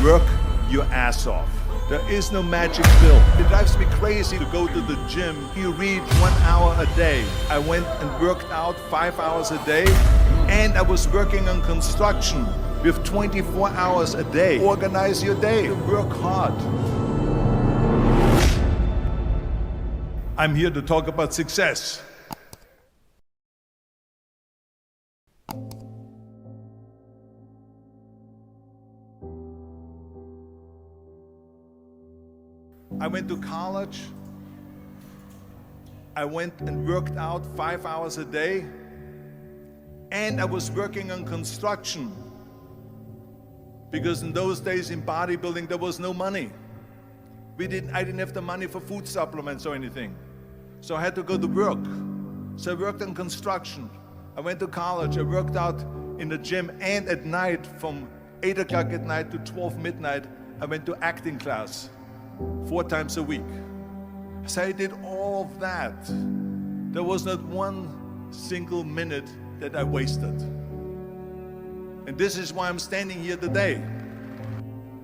Work your ass off. There is no magic pill. It drives me crazy to go to the gym. You read 1 hour a day. I went and worked out 5 hours a day, and I was working on construction with 24 hours a day. Organize your day. Work hard. I'm here to talk about success. I went to college. I went and worked out 5 hours a day, and I was working on construction because in those days in bodybuilding there was no money. I didn't have the money for food supplements or anything, so I had to go to work. So I worked on construction. I went to college. I worked out in the gym, and at night from 8 o'clock at night to 12 midnight I went to acting class 4 times a week. So I did all of that. There was not one single minute that I wasted. And this is why I'm standing here today.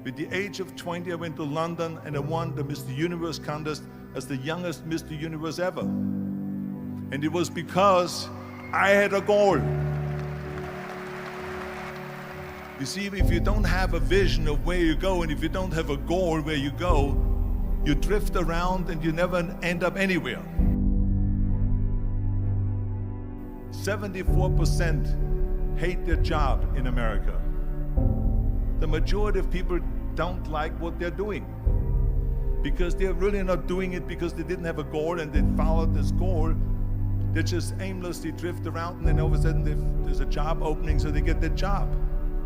With the age of 20, I went to London and I won the Mr. Universe contest as the youngest Mr. Universe ever. And it was because I had a goal. You see, if you don't have a vision of where you go, and if you don't have a goal where you go, you drift around and you never end up anywhere. 74% hate their job in America. The majority of people don't like what they're doing because they're really not doing it because they didn't have a goal and they followed this goal. They just aimlessly drift around, and then all of a sudden there's a job opening, so they get that job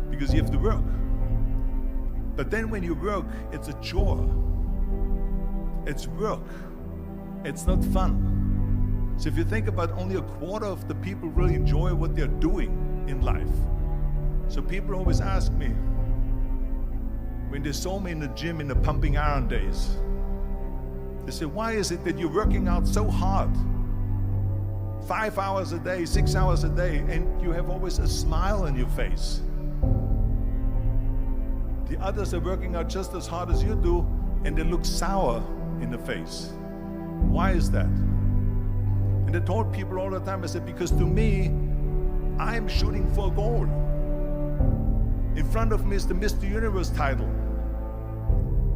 because you have to work. But then when you work, it's a chore. It's work. It's not fun. So if you think about, only a quarter of the people really enjoy what they're doing in life. So people always ask me, when they saw me in the gym in the pumping iron days, they say, why is it that you're working out so hard? 5 hours a day, 6 hours a day, and you have always a smile on your face. The others are working out just as hard as you do, and they look sour in the face. Why is that? And I told people all the time, I said, because to me, I'm shooting for a goal. In front of me is the Mr. Universe title.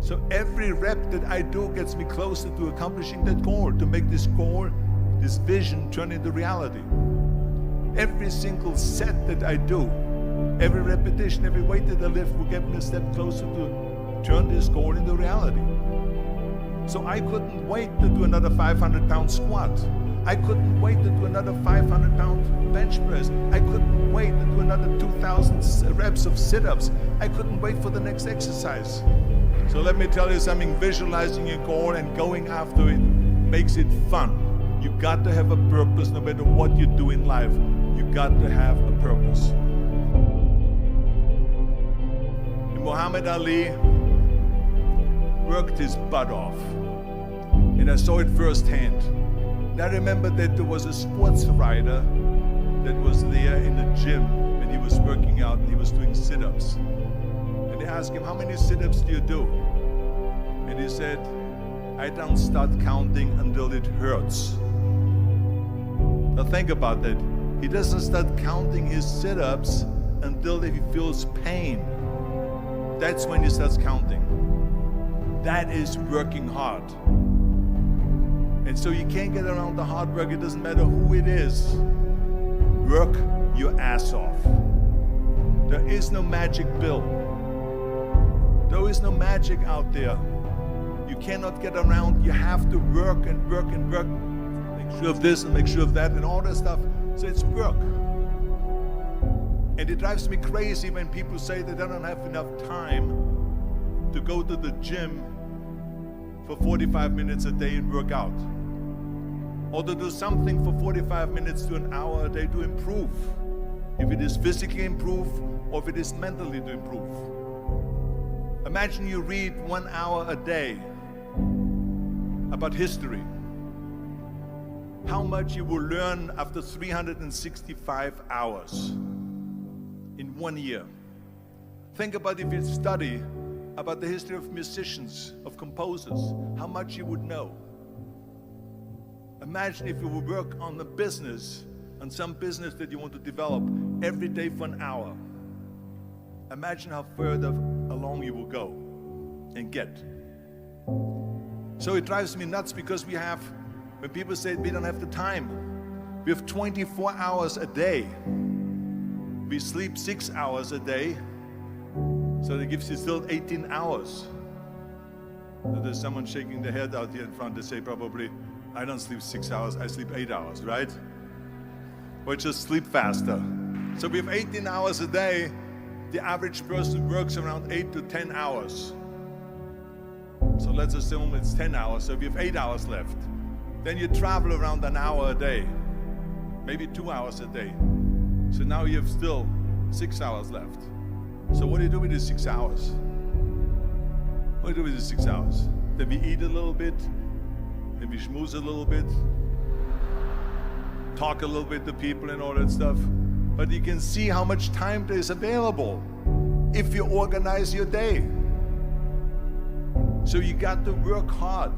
So every rep that I do gets me closer to accomplishing that goal, to make this goal, this vision turn into reality. Every single set that I do, every repetition, every weight that I lift will get me a step closer to turn this goal into reality. So I couldn't wait to do another 500-pound squat. I couldn't wait to do another 500-pound bench press. I couldn't wait to do another 2,000 reps of sit-ups. I couldn't wait for the next exercise. So let me tell you something, visualizing your goal and going after it makes it fun. You got to have a purpose no matter what you do in life. You got to have a purpose. Muhammad Ali worked his butt off, and I saw it firsthand. And I remember that there was a sports writer that was there in the gym when he was working out and he was doing sit-ups. And they asked him, how many sit-ups do you do? And he said, I don't start counting until it hurts. Now think about that. He doesn't start counting his sit-ups until he feels pain. That's when he starts counting. That is working hard. And so you can't get around the hard work. It doesn't matter who it is. Work your ass off. There is no magic pill. There is no magic out there. You cannot get around. You have to work and work and work. Make sure of this and make sure of that and all that stuff. So it's work. And it drives me crazy when people say that they don't have enough time to go to the gym for 45 minutes a day and work out. Or to do something for 45 minutes to an hour a day to improve. If it is physically improve or if it is mentally to improve. Imagine you read 1 hour a day about history. How much you will learn after 365 hours in 1 year. Think about if you study about the history of musicians, of composers, how much you would know. Imagine if you would work on the business, on some business that you want to develop every day for an hour. Imagine how further along you will go and get. So it drives me nuts because when people say we don't have the time, we have 24 hours a day. We sleep 6 hours a day, so that gives you still 18 hours. So there's someone shaking their head out here in front. They say probably, I don't sleep 6 hours, I sleep 8 hours, right? Or just sleep faster. So we have 18 hours a day. The average person works around 8 to 10 hours. So let's assume it's 10 hours, so we have 8 hours left. Then you travel around an hour a day, maybe 2 hours a day. So now you have still 6 hours left. So what do you do with these 6 hours? What do you do with these 6 hours? Then we eat a little bit, then we schmooze a little bit, talk a little bit to people and all that stuff. But you can see how much time there is available if you organize your day. So you got to work hard.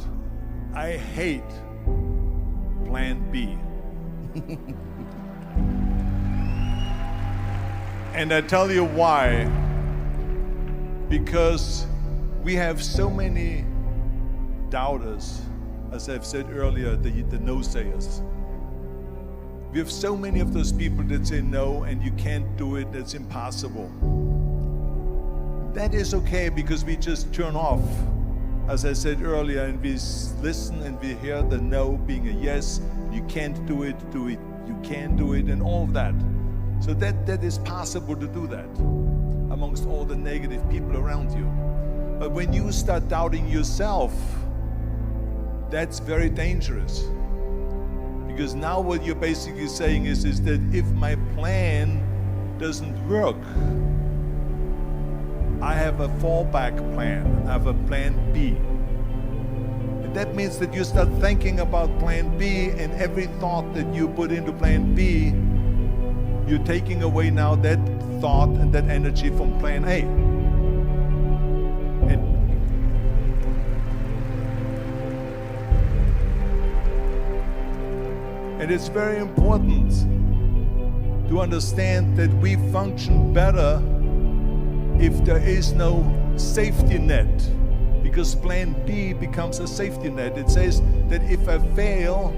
I hate plan B. And I tell you why. Because we have so many doubters, as I've said earlier, the no-sayers. We have so many of those people that say no and you can't do it, that's impossible. That is okay because we just turn off, as I said earlier, and we listen and we hear the no being a yes. You can't do it, you can do it, and all of that. So that is possible to do that amongst all the negative people around you. But when you start doubting yourself, that's very dangerous. Because now what you're basically saying is that if my plan doesn't work, I have a fallback plan, I have a plan B. And that means that you start thinking about plan B, and every thought that you put into plan B, you're taking away now that thought and that energy from plan A. And it's very important to understand that we function better if there is no safety net, because plan B becomes a safety net. It says that if I fail,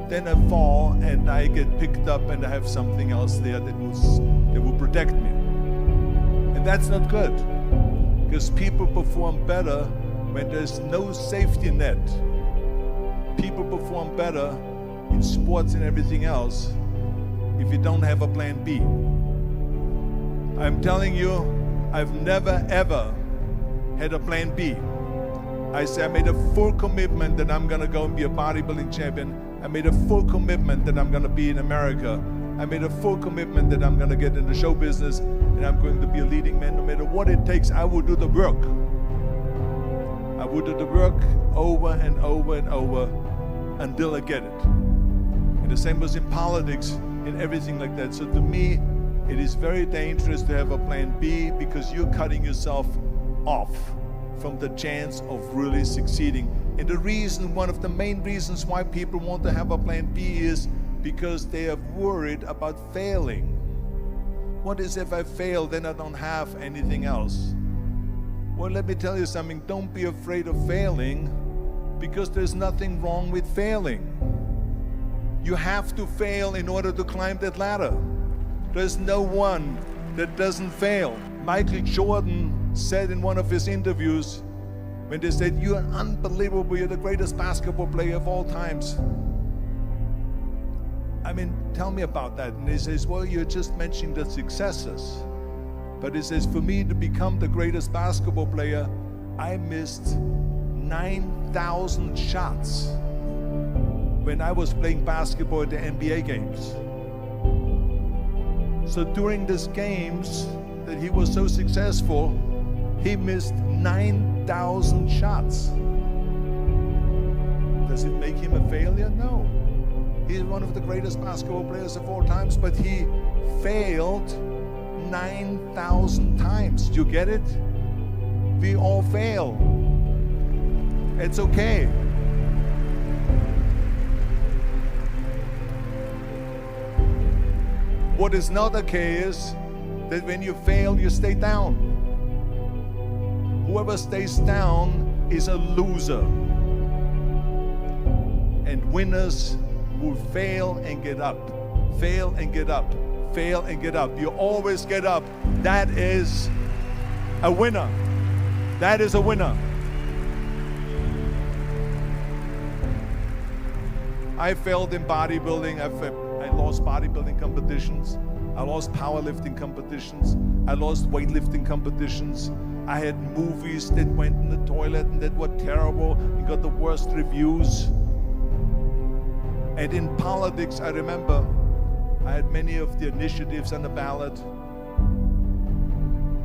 then I fall and I get picked up and I have something else there that will protect me. And that's not good, because people perform better when there's no safety net. People perform better in sports and everything else if you don't have a plan B. I'm telling you, I've never ever had a plan B. I made a full commitment that I'm gonna go and be a bodybuilding champion. I made a full commitment that I'm gonna be in America. I made a full commitment that I'm gonna get in the show business and I'm going to be a leading man. No matter what it takes, I will do the work. I will do the work over and over and over until I get it. And the same was in politics and everything like that. So to me, it is very dangerous to have a plan B, because you're cutting yourself off from the chance of really succeeding. And the reason, one of the main reasons why people want to have a plan B is because they are worried about failing. What is if I fail, then I don't have anything else? Well, let me tell you something, don't be afraid of failing, because there's nothing wrong with failing. You have to fail in order to climb that ladder. There's no one that doesn't fail. Michael Jordan said in one of his interviews, when they said, "You're unbelievable, you're the greatest basketball player of all times." I mean, tell me about that. And he says, well, you're just mentioning the successes. But he says, for me to become the greatest basketball player, I missed 9,000 shots when I was playing basketball at the NBA games. So during these games that he was so successful, he missed 9,000 shots. Does it make him a failure? No. He's one of the greatest basketball players of all times, but he failed 9,000 times. Do you get it? We all fail. It's okay. What is not okay is that when you fail, you stay down. Whoever stays down is a loser. And winners will fail and get up, fail and get up, fail and get up. You always get up. That is a winner. That is a winner. I failed in bodybuilding. I lost bodybuilding competitions. I lost powerlifting competitions. I lost weightlifting competitions. I had movies that went in the toilet and that were terrible and got the worst reviews. And in politics, I remember I had many of the initiatives on the ballot,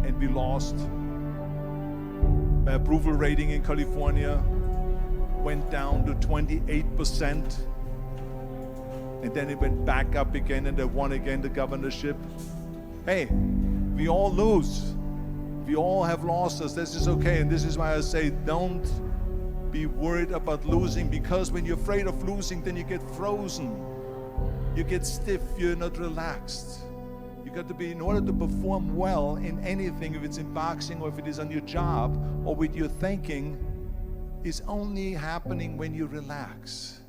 and we lost. My approval rating in California went down to 28%. And then it went back up again, and they won again the governorship. Hey, we all lose. We all have losses. This is okay. And this is why I say don't be worried about losing, because when you're afraid of losing, then you get frozen. You get stiff. You're not relaxed. You got to be, in order to perform well in anything, if it's in boxing or if it is on your job or with your thinking, is only happening when you relax.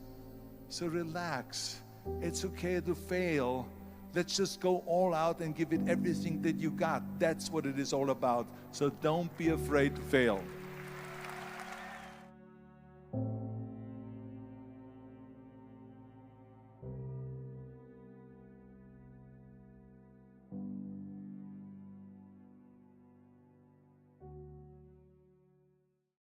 So relax. It's okay to fail. Let's just go all out and give it everything that you got. That's what it is all about. So don't be afraid to fail.